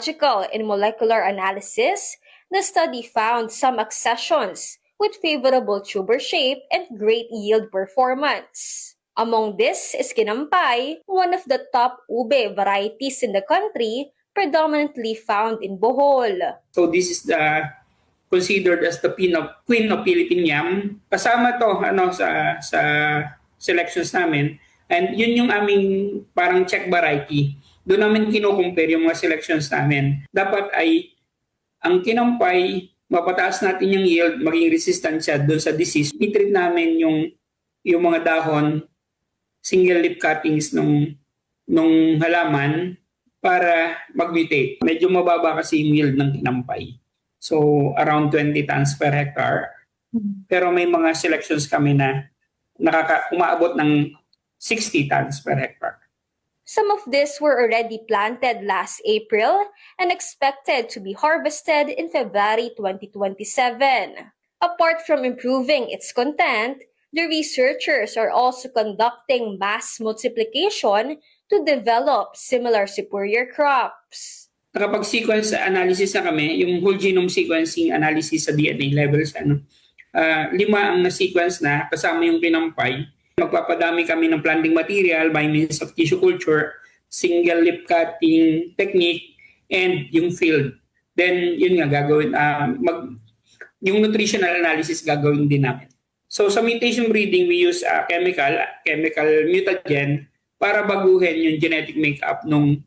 and molecular analysis, the study found some accessions with favorable tuber shape and great yield performance. Among this is Kinampay, one of the top ube varieties in the country, predominantly found in Bohol. So this is considered as the queen of Philippine yam. Kasama to sa selections namin. And yun yung aming parang check variety. Doon namin kino-compare yung mga selections namin. Dapat ay ang Kinampay, mapataas natin yung yield, maging resistant siya doon sa disease. I-treat namin yung mga dahon, single leaf cuttings nung halaman para mag-mutate. Medyo mababa kasi yung yield ng Kinampay. So around 20 tons per hectare. Pero may mga selections kami na umaabot ng 60 tons per hectare. Some of these were already planted last April and expected to be harvested in February 2027. Apart from improving its content, the researchers are also conducting mass multiplication to develop similar superior crops. Nakapag-sequence analysis na kami, yung whole genome sequencing analysis sa DNA levels, 5 ang na-sequence na kasama yung Kinampay. Magpapadami kami ng planting material by means of tissue culture, single leaf cutting technique, and yung field. Then yun nga gagawin, yung nutritional analysis gagawin din namin. So sa mutation breeding, we use chemical mutagen para baguhin yung genetic makeup nung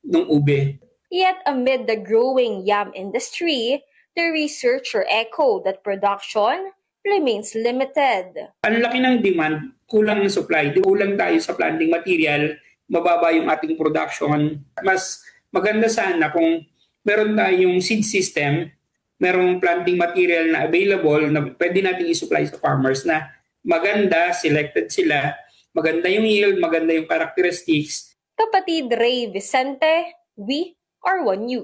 ube. Yet amid the growing yam industry, the researcher echoed that production remains limited. Ang laki ng demand, kulang ng supply. Kulang tayo sa planting material, mababa yung ating production. Mas maganda sana kung meron tayong seed system, merong planting material na available na pwede nating i-supply sa farmers na maganda, selected sila, maganda yung yield, maganda yung characteristics. Kapatid Ray Vicente, we are One News.